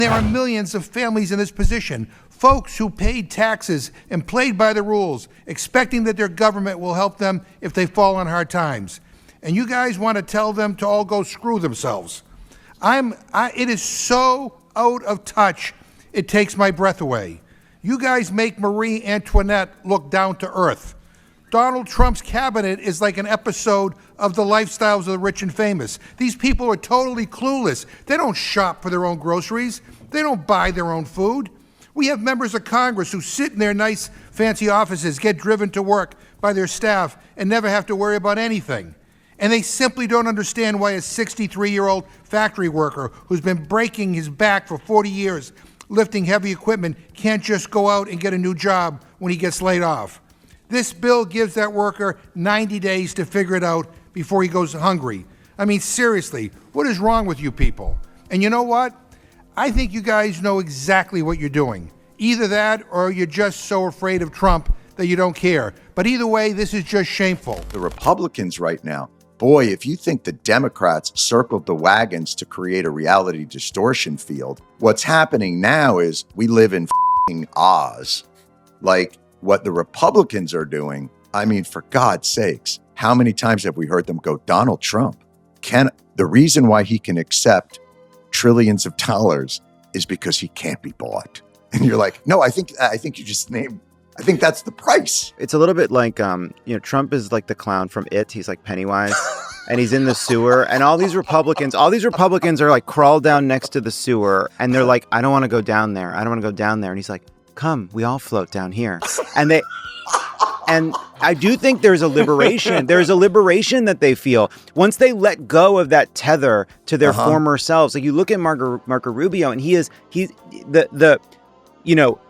There are millions of families in this position, folks who paid taxes and played by the rules, expecting that their government will help them if they fall on hard times. And you guys want to tell them to all go screw themselves. It is so out of touch, it takes my breath away. You guys make Marie Antoinette look down to earth. Donald Trump's cabinet is like an episode of The Lifestyles of the Rich and Famous. These people are totally clueless. They don't shop for their own groceries. They don't buy their own food. We have members of Congress who sit in their nice, fancy offices, get driven to work by their staff, and never have to worry about anything. And they simply don't understand why a 63-year-old factory worker who's been breaking his back for 40 years lifting heavy equipment can't just go out and get a new job when he gets laid off. This bill gives that worker 90 days to figure it out before he goes hungry. I mean, seriously, what is wrong with you people? And you know what? I think you guys know exactly what you're doing. Either that or you're just so afraid of Trump that you don't care. But either way, this is just shameful. The Republicans right now, boy, if you think the Democrats circled the wagons to create a reality distortion field, what's happening now is we live in f***ing Oz. Like, what the Republicans are doing, I mean, for God's sakes, how many times have we heard them go, Donald Trump? The reason why he can accept trillions of dollars is because he can't be bought. And you're like, no, I think you just named, I think that's the price. It's a little bit like, Trump is like the clown from It. He's like Pennywise. And he's in the sewer, and all these Republicans are like crawled down next to the sewer, and they're like, I don't want to go down there. I don't want to go down there. And he's like, come, we all float down here. And I do think there's a liberation. There's a liberation that they feel once they let go of that tether to their former selves. Like you look at Marco Rubio, and he's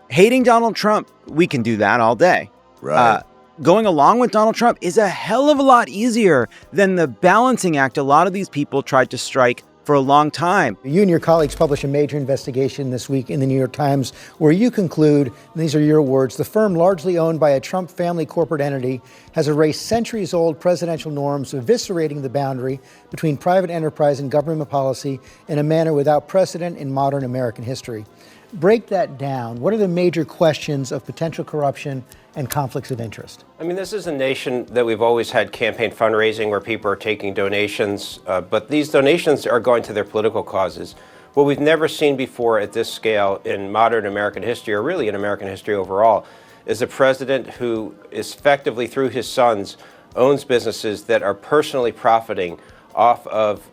hating Donald Trump. We can do that all day. Right. Going along with Donald Trump is a hell of a lot easier than the balancing act a lot of these people tried to strike for a long time. You and your colleagues published a major investigation this week in the New York Times where you conclude, and these are your words, the firm largely owned by a Trump family corporate entity has erased centuries-old presidential norms, eviscerating the boundary between private enterprise and government policy in a manner without precedent in modern American history. Break that down. What are the major questions of potential corruption and conflicts of interest? I mean, this is a nation that we've always had campaign fundraising where people are taking donations, but these donations are going to their political causes. What we've never seen before at this scale in modern American history, or really in American history overall, is a president who is effectively, through his sons, owns businesses that are personally profiting off of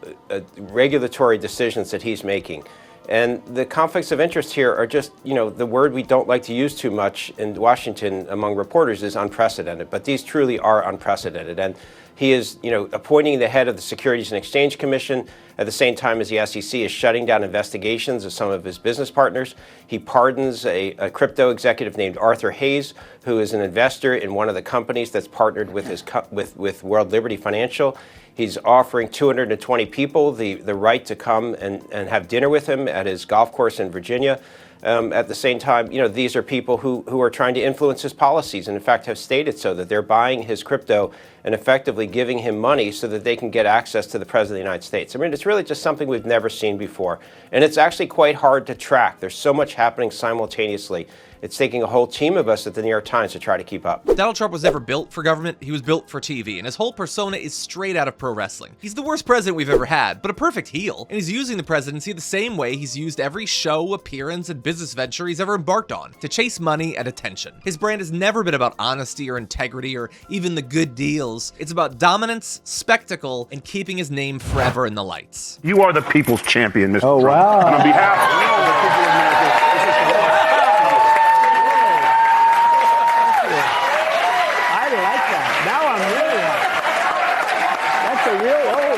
regulatory decisions that he's making. And the conflicts of interest here are just, the word we don't like to use too much in Washington among reporters is unprecedented, but these truly are unprecedented. And he is, appointing the head of the Securities and Exchange Commission at the same time as the SEC is shutting down investigations of some of his business partners. He pardons a crypto executive named Arthur Hayes, who is an investor in one of the companies that's partnered with with World Liberty Financial. He's offering 220 people the right to come and have dinner with him at his golf course in Virginia. At the same time, these are people who are trying to influence his policies and, in fact, have stated so, that they're buying his crypto and effectively giving him money so that they can get access to the President of the United States. I mean, it's really just something we've never seen before. And it's actually quite hard to track. There's so much happening simultaneously. It's taking a whole team of us at the New York Times to try to keep up. Donald Trump was never built for government, he was built for TV, and his whole persona is straight out of pro wrestling. He's the worst president we've ever had, but a perfect heel, and he's using the presidency the same way he's used every show, appearance, and business venture he's ever embarked on, to chase money and attention. His brand has never been about honesty or integrity or even the good deals. It's about dominance, spectacle, and keeping his name forever in the lights. You are the people's champion, Mr. Trump. Wow. And on behalf of all the people of America,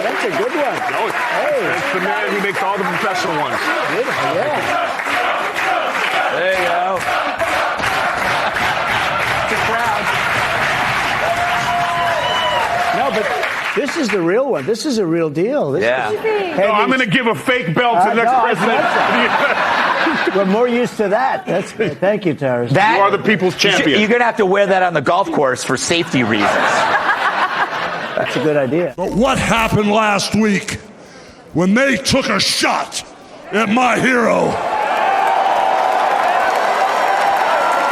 That's a good one. That's the man who makes all the professional ones. Beautiful, yeah. There you go. It's a crowd. No, but this is the real one. This is a real deal. No, I'm going to give a fake belt to the next president. We're more used to that. That's good. Thank you, Terrence. You are the people's champion. You're going to have to wear that on the golf course for safety reasons. That's a good idea. But what happened last week when they took a shot at my hero,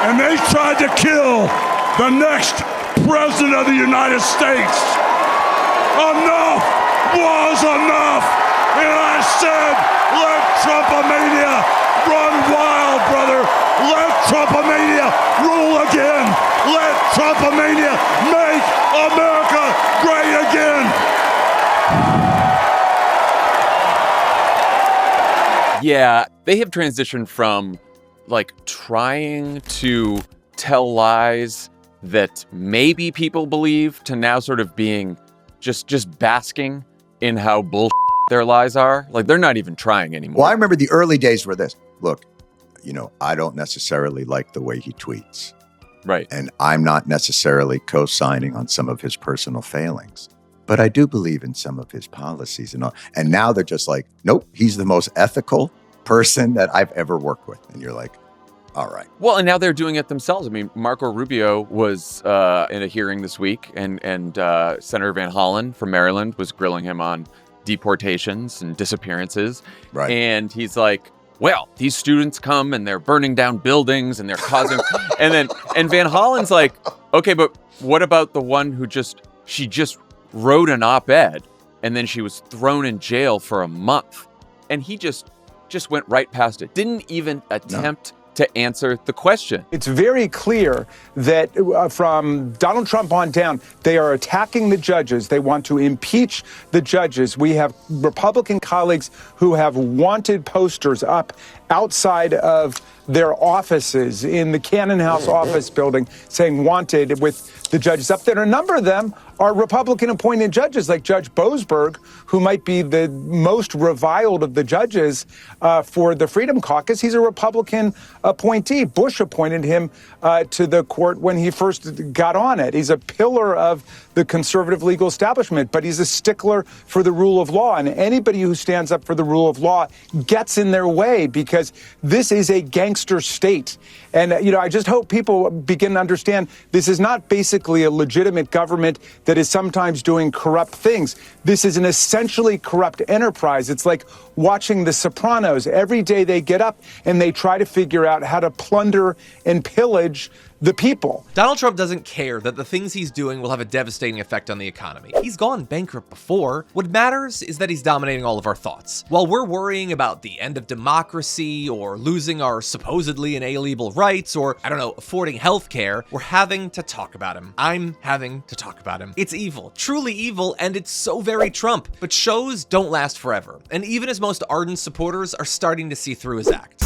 and they tried to kill the next president of the United States. Enough was enough. And I said, let Trumpomania run wild, brother. Let Trumpomania rule again. Let Trumpomania make America great again. Yeah, they have transitioned from like trying to tell lies that maybe people believe to now sort of being just basking in how bullshit their lies are. Like they're not even trying anymore. Well, I remember the early days were this. Look, I don't necessarily like the way he tweets. Right. And I'm not necessarily co-signing on some of his personal failings. But I do believe in some of his policies and all. And now they're just like, nope, he's the most ethical person that I've ever worked with. And you're like, all right. Well, and now they're doing it themselves. I mean, Marco Rubio was in a hearing this week, and Senator Van Hollen from Maryland was grilling him on deportations and disappearances. Right. And he's like, well, these students come and they're burning down buildings and they're causing... and Van Hollen's like, okay, but what about the one who she just wrote an op-ed and then she was thrown in jail for a month? And he just went right past it. Didn't even attempt to answer the question. It's very clear that from Donald Trump on down, they are attacking the judges. They want to impeach the judges. We have Republican colleagues who have wanted posters up outside of their offices in the Cannon House office building saying wanted with the judges up there. A number of them are Republican appointed judges like Judge Boasberg, who might be the most reviled of the judges for the Freedom Caucus. He's a Republican appointee. Bush appointed him to the court when he first got on it. He's a pillar of the conservative legal establishment, but he's a stickler for the rule of law. And anybody who stands up for the rule of law gets in their way because this is a gangster state. And, I just hope people begin to understand this is not basically a legitimate government that is sometimes doing corrupt things. This is an essentially corrupt enterprise. It's like watching The Sopranos. Every day they get up and they try to figure out how to plunder and pillage the people. Donald Trump doesn't care that the things he's doing will have a devastating effect on the economy. He's gone bankrupt before. What matters is that he's dominating all of our thoughts. While we're worrying about the end of democracy or losing our supposedly inalienable rights or, affording health care, we're having to talk about him. I'm having to talk about him. It's evil, truly evil, and it's so very Trump. But shows don't last forever. And even his most ardent supporters are starting to see through his act.